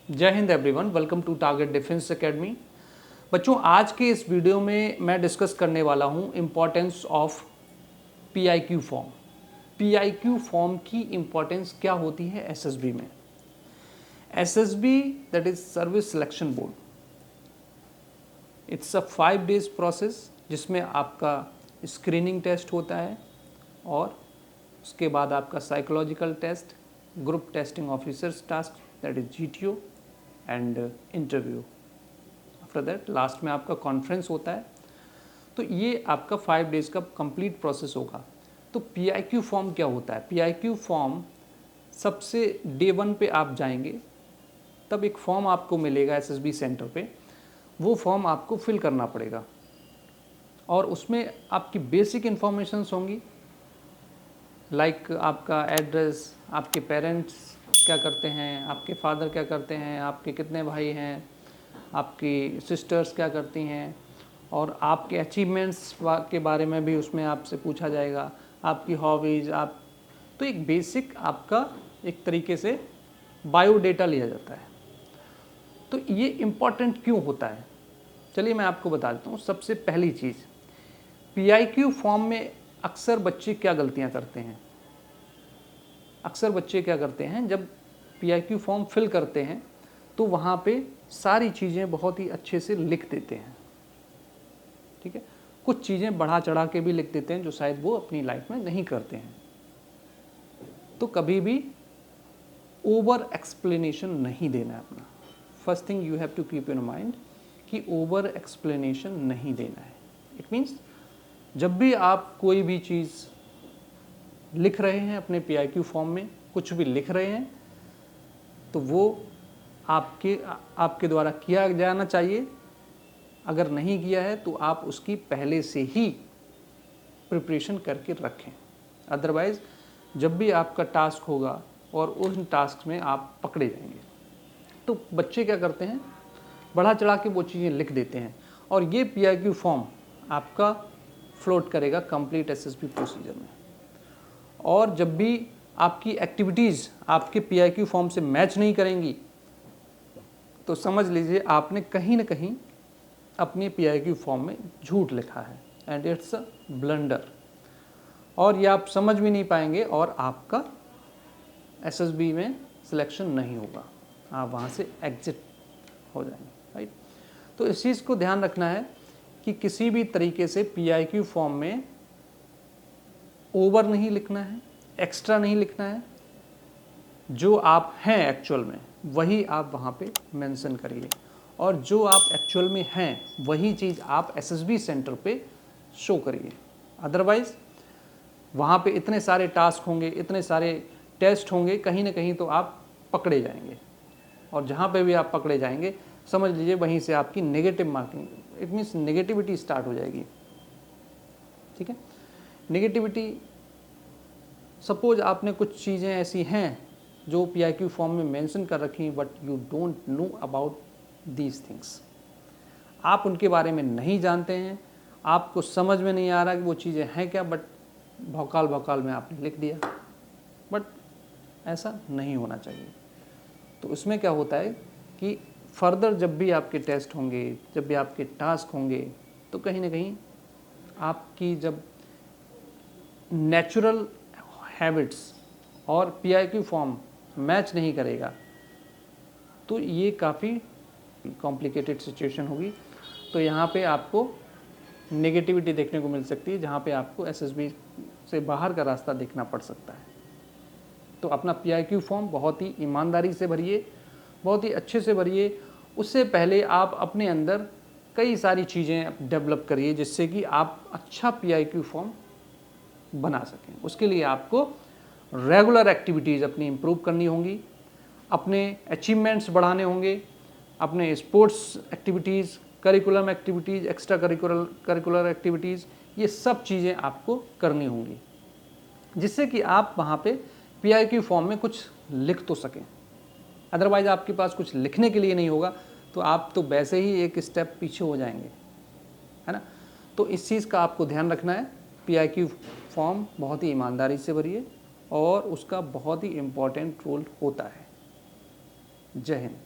जय हिंद everyone, welcome to target defence academy. बच्चों, आज के इस वीडियो में मैं डिस्कस करने वाला हूं importance of PIQ form. PIQ form की इम्पोर्टेंस क्या होती है एसएसबी में। SSB that is service selection board, it's a 5 days process जिसमें आपका स्क्रीनिंग टेस्ट होता है और उसके बाद आपका psychological test, group testing officers task that is GTO and interview. After that last में आपका कॉन्फ्रेंस होता है। तो ये आपका 5 days का कंप्लीट प्रोसेस होगा। तो पीआईक्यू फॉर्म क्या होता है? पीआईक्यू फॉर्म सबसे डे 1 पे आप जाएंगे तब एक फॉर्म आपको मिलेगा एसएसबी सेंटर पे। वो फॉर्म आपको फिल करना पड़ेगा और उसमें आपकी बेसिक इन्फॉर्मेशंस होंगी, लाइक आपका एड्रेस, आपके पेरेंट्स क्या करते हैं, आपके फादर क्या करते हैं, आपके कितने भाई हैं, आपकी सिस्टर्स क्या करती हैं, और आपके अचीवमेंट्स के बारे में भी उसमें आपसे पूछा जाएगा, आपकी हॉबीज़। आप तो एक बेसिक आपका एक तरीके से बायोडेटा लिया जाता है। तो ये इम्पॉर्टेंट क्यों होता है, चलिए मैं आपको बता देता हूँ। सबसे पहली चीज़, पीआईक्यू फॉर्म में अक्सर बच्चे क्या गलतियाँ करते हैं। अक्सर बच्चे क्या करते हैं, जब पीआईक्यू फॉर्म फिल करते हैं तो वहाँ पे सारी चीज़ें बहुत ही अच्छे से लिख देते हैं, ठीक है। कुछ चीज़ें बढ़ा चढ़ा के भी लिख देते हैं जो शायद वो अपनी लाइफ में नहीं करते हैं। तो कभी भी ओवर एक्सप्लेनेशन नहीं देना है अपना। First thing you have to keep in mind कि ओवर एक्सप्लेनेशन नहीं देना है। इट मीन्स जब भी आप कोई भी चीज़ लिख रहे हैं अपने पीआईक्यू फॉर्म में, कुछ भी लिख रहे हैं, तो वो आपके द्वारा किया जाना चाहिए। अगर नहीं किया है तो आप उसकी पहले से ही प्रिपरेशन करके रखें। अदरवाइज़ जब भी आपका टास्क होगा और उन टास्क में आप पकड़े जाएंगे। तो बच्चे क्या करते हैं, बढ़ा चढ़ा के वो चीज़ें लिख देते हैं और ये पीआईक्यू फॉर्म आपका फ्लोट करेगा कंप्लीट एसएसबी प्रोसीजर में। और जब भी आपकी एक्टिविटीज़ आपके पीआईक्यू फॉर्म से मैच नहीं करेंगी तो समझ लीजिए आपने कहीं ना कहीं अपने पीआईक्यू फॉर्म में झूठ लिखा है एंड इट्स अ ब्लंडर, और ये आप समझ भी नहीं पाएंगे और आपका एसएसबी में सिलेक्शन नहीं होगा, आप वहाँ से एग्जिट हो जाएंगे, राइट। तो इस चीज़ को ध्यान रखना है कि किसी भी तरीके से पीआईक्यू फॉर्म में ओवर नहीं लिखना है, एक्स्ट्रा नहीं लिखना है। जो आप हैं एक्चुअल में वही आप वहाँ पे मेंशन करिए, और जो आप एक्चुअल में हैं वही चीज़ आप एसएसबी सेंटर पे शो करिए। अदरवाइज़ वहाँ पे इतने सारे टास्क होंगे, इतने सारे टेस्ट होंगे, कहीं ना कहीं तो आप पकड़े जाएंगे, और जहाँ पे भी आप पकड़े जाएंगे समझ लीजिए वहीं से आपकी negative marking, it means negativity start हो जाएगी, ठीक है। नेगेटिविटी, सपोज आपने कुछ चीज़ें ऐसी हैं जो पीआईक्यू फॉर्म में मेंशन कर रखी, but you don't know about these things. आप उनके बारे में नहीं जानते हैं, आपको समझ में नहीं आ रहा कि वो चीज़ें हैं क्या, बट भौकाल भौकाल में आपने लिख दिया। बट ऐसा नहीं होना चाहिए। तो उसमें क्या होता है कि फर्दर जब भी आपके टेस्ट होंगे, जब भी आपके टास्क होंगे, तो कहीं ना कहीं आपकी जब नेचुरल हैबिट्स और पीआईक्यू फॉर्म मैच नहीं करेगा तो ये काफ़ी कॉम्प्लिकेटेड सिचुएशन होगी। तो यहाँ पे आपको नेगेटिविटी देखने को मिल सकती है, जहाँ पे आपको एसएसबी से बाहर का रास्ता देखना पड़ सकता है। तो अपना पीआईक्यू फॉर्म बहुत ही ईमानदारी से भरिए, बहुत ही अच्छे से भरिए। उससे पहले आप अपने अंदर कई सारी चीज़ें डेवलप करिए जिससे कि आप अच्छा पीआईक्यू फॉर्म बना सकें। उसके लिए आपको रेगुलर एक्टिविटीज़ अपनी इम्प्रूव करनी होंगी, अपने अचीवमेंट्स बढ़ाने होंगे, अपने sports activities, curriculum activities, extra curricular activities, ये सब चीज़ें आपको करनी होंगी जिससे कि आप वहाँ पे पीआईक्यू फॉर्म में कुछ लिख तो सकें। अदरवाइज़ आपके पास कुछ लिखने के लिए नहीं होगा तो आप तो वैसे ही एक स्टेप पीछे हो जाएंगे, है ना। तो इस चीज़ का आपको ध्यान रखना है। पीआईक्यू फॉर्म बहुत ही ईमानदारी से भरिए और उसका बहुत ही इम्पोर्टेंट रोल होता है। जय हिंद।